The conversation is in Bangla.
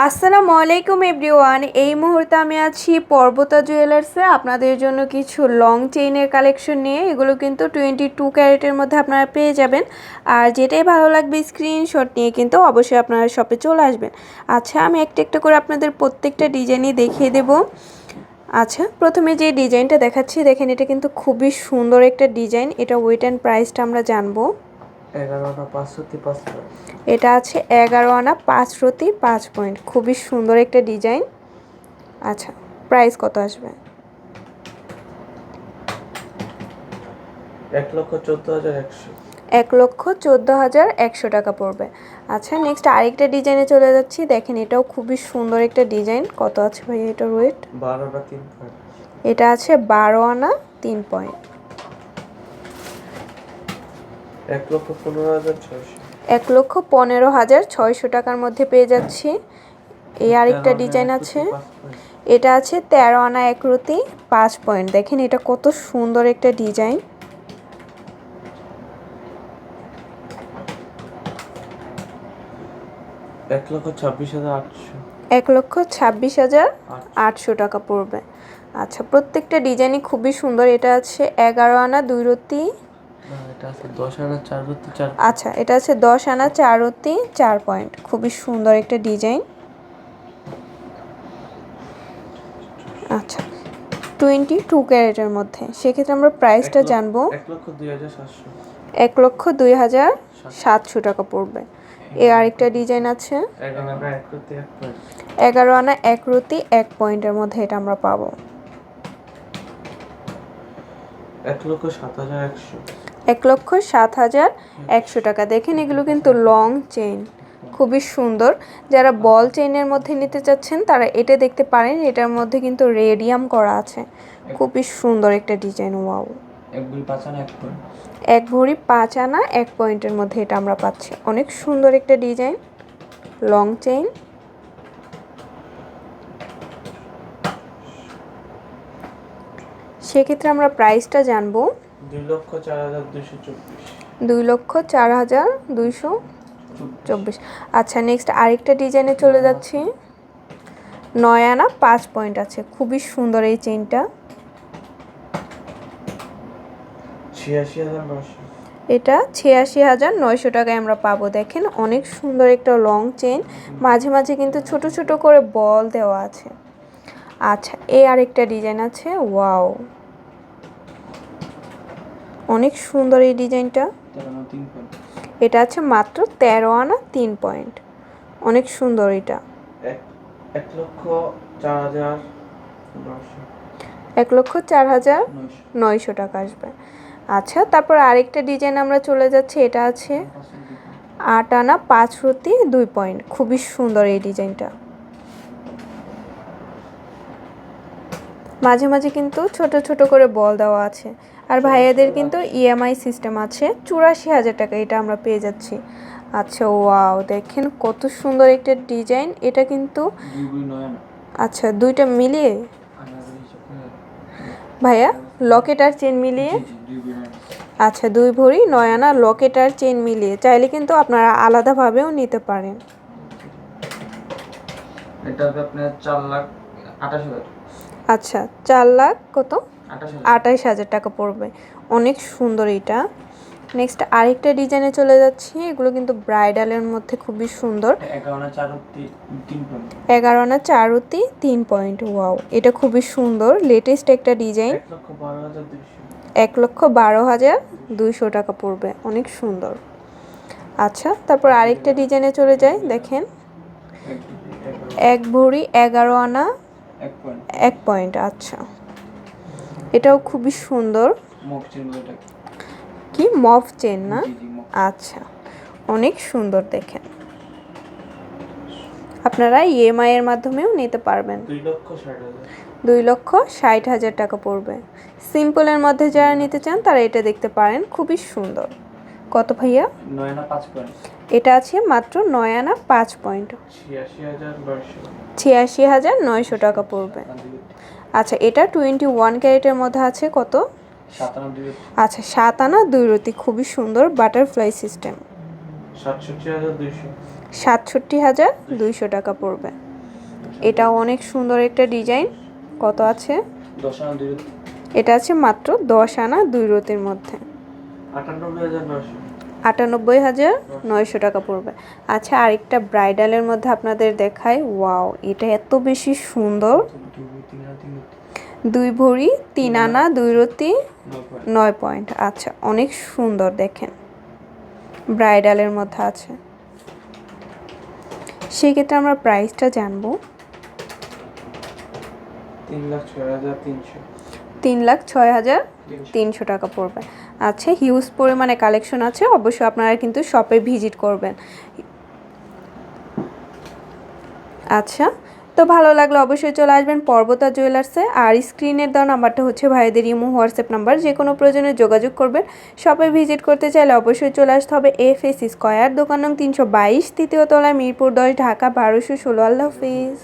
আসসালামু আলাইকুম এভরিওয়ান। এই মুহূর্তে আমি আছি পর্বতা জুয়েলার্সে আপনাদের জন্য কিছু লং চেইনের কালেকশন নিয়ে। এগুলো কিন্তু 22 ক্যারেটের মধ্যে আপনারা পেয়ে যাবেন। আর যেটাই ভালো লাগবে স্ক্রিনশট নিয়ে কিন্তু অবশ্যই আপনারা শপে চলে আসবেন। আচ্ছা, আমি একটা একটা করে আপনাদের প্রত্যেকটা ডিজাইনই দেখিয়ে দেব। আচ্ছা, প্রথমে যে ডিজাইনটা দেখাচ্ছি দেখেন, এটা কিন্তু খুবই সুন্দর একটা ডিজাইন। এটা ওয়েট অ্যান্ড প্রাইসটা আমরা জানবো। 11 আনা 5 পয়েন্ট। এটা আছে 11 আনা 5 পয়েন্ট। খুবই সুন্দর একটা ডিজাইন। আচ্ছা, প্রাইস কত আসবে? 1,14,100। 1,14,100 টাকা পড়বে। আচ্ছা, নেক্সট আরেকটা ডিজাইনে চলে যাচ্ছি। দেখেন, এটাও খুবই সুন্দর একটা ডিজাইন। কত আছে ভাই এটার ওয়েট? 12 আনা 3 পয়েন্ট। এটা আছে 12 আনা 3 পয়েন্ট। 1,15,600। 1,15,600 টাকার মধ্যে পেয়ে যাচ্ছি। এই আরেকটা ডিজাইন আছে। এটা আছে 13 আনা 1 রতি 5 পয়েন্ট। দেখেন, এটা কত সুন্দর একটা ডিজাইন। 1,26,800। 1,26,800 টাকা পড়বে। আচ্ছা, প্রত্যেকটা ডিজাইনই খুবই সুন্দর। এটা আছে 11 আনা 2 রতি। এটা আছে 10 আনা 4 রতি 4। আচ্ছা, এটা আছে 10 আনা 4 রতি 4 পয়েন্ট। খুবই সুন্দর একটা ডিজাইন। আচ্ছা, 22 ক্যারেটের মধ্যে। সেক্ষেত্রে আমরা প্রাইসটা জানবো। 1,02,700। 1,02,700 টাকা পড়বে। এই আরেকটা ডিজাইন আছে 11 আনা 1 রতি 1 পয়েন্টের মধ্যে। এটা আমরা পাবো 1,07,100। 1,07,100 টাকা। দেখেন, এগুলো কিন্তু লং চেইন, খুবই সুন্দর। যারা বল চেইনের মধ্যে নিতে চাচ্ছেন তারা এটা দেখতে পারেন। এটার মধ্যে কিন্তু রেডিয়াম করা আছে। খুবই সুন্দর একটা ডিজাইন। ওয়াও, 1 ভরি 5 আনা 1 পয়েন্ট। 1 ভরি 5 আনা 1 পয়েন্টের মধ্যে এটা আমরা পাচ্ছি। অনেক সুন্দর একটা ডিজাইন, লং চেইন। সেক্ষেত্রে আমরা প্রাইসটা জানবো। 2,04,224। 2,04,224। আচ্ছা, নেক্সট আরেকটা ডিজাইনে চলে যাচ্ছি। 9 আনা 5 পয়েন্ট আছে। খুবই সুন্দর এই চেইনটা। 86,900। এটা 86,900 টাকায় আমরা পাবো। দেখেন, অনেক সুন্দর একটা লং চেইন। মাঝে মাঝে কিন্তু ছোট ছোট করে বল দেওয়া আছে। আচ্ছা, এই আরেকটা ডিজাইন আছে। ওয়াও, অনেক সুন্দর এই ডিজাইনটা। এটা আছে মাত্র 13 আনা 3 পয়েন্ট। অনেক সুন্দর এটা। 1,04,900 টাকা আসবে। আচ্ছা, তারপর আরেকটা ডিজাইন আমরা চলে যাচ্ছি। এটা আছে 8 আনা 5 রতি 2 পয়েন্ট। খুবই সুন্দর এই ডিজাইনটা। মাঝে মাঝে কিন্তু ছোট ছোট করে বল দেওয়া আছে। আর ভাইয়াদের কিন্তু ইএমআই সিস্টেম আছে। 84,000 টাকা এটা আমরা পেয়ে যাচ্ছি। আচ্ছা, ওয়াও, দেখেন কত সুন্দর একটা ডিজাইন। এটা কিন্তু আচ্ছা, দুইটা মিলিয়ে ভাইয়া লকেট আর চেন মিলিয়ে। আচ্ছা, 2 ভরি 9 আনা লকেট আর চেন মিলিয়ে। চাইলে কিন্তু আপনারা আলাদাভাবেও নিতে পারেন। এটা আপনার 4,28,000। আচ্ছা, 4 লাখ কত? 28,000 টাকা পড়বে। অনেক সুন্দর এটা। নেক্সট আরেকটা ডিজাইনে চলে যাচ্ছি। এগুলো কিন্তু ব্রাইডালের মধ্যে খুবই সুন্দর। 11 আনা 4 রতি 3 পয়েন্ট। 11 আনা 4 রতি 3 পয়েন্ট। ওয়াও, এটা খুবই সুন্দর, লেটেস্ট একটা ডিজাইন। 1,12,200 টাকা পড়বে। অনেক সুন্দর। আচ্ছা, তারপর আরেকটা ডিজাইনে চলে যাই। দেখেন, 1 ভরি 11 আনা 1 পয়েন্ট। আচ্ছা, এটাও খুবই সুন্দর। কি মফ চেন না? আচ্ছা, অনেক সুন্দর। দেখেন, আপনারা ইএমআই এর মাধ্যমেও নিতে পারবেন। 2,60,000 টাকা পড়বে। সিম্পলের মধ্যে যারা নিতে চান তারা এটা দেখতে পারেন। খুবই সুন্দর। কত ভাইয়া? 9 আনা 5 পয়েন্ট। এটা আছে মাত্র 9 আনা 5 পয়েন্ট। 86,900 টাকা পড়বে। আচ্ছা, এটা 21 ক্যারেটের মধ্যে আছে। কত? 7 আনা 2। আচ্ছা, 7 আনা 2 রতি। খুবই সুন্দর, বাটারফ্লাই সিস্টেম। 67,200। 67,200 টাকা পড়বে। এটা অনেক সুন্দর একটা ডিজাইন। কত আছে? 10 আনা 2 রতি। এটা আছে মাত্র 10 আনা 2 রতির মধ্যে, 98,900। 98,900 টাকা পড়বে। আচ্ছা, আরেকটা ব্রাইডালের মধ্যে আপনাদের দেখাই। ওয়াও, এটা এত বেশি সুন্দর। 2 ভরি 3 আনা 2 রতি 9 পয়েন্ট। আচ্ছা, অনেক সুন্দর দেখেন, ব্রাইডালের মধ্যে আছে। সেক্ষেত্রে আমরা প্রাইসটা জানবো। 3,06,300। 3,06,300 টাকা পড়বে। আচ্ছা, হিউজ পরিমাণে কালেকশন আছে, অবশ্যই আপনারা কিন্তু শপে ভিজিট করবেন। আচ্ছা, তো ভালো লাগলে অবশ্যই চলে আসবেন পর্বতা জুয়েলার্সে। আর স্ক্রিনের দেওয়া নাম্বারটা হচ্ছে ভাইদের ইমো হোয়াটসঅ্যাপ নাম্বার, যে কোনো প্রয়োজনে যোগাযোগ করবেন। শপে ভিজিট করতে চাইলে অবশ্যই চলে আসতে হবে FS স্কয়ার, দোকান নং 322, তৃতীয় তলায়, মিরপুর 10, ঢাকা 1216। আল্লাহ হাফিজ।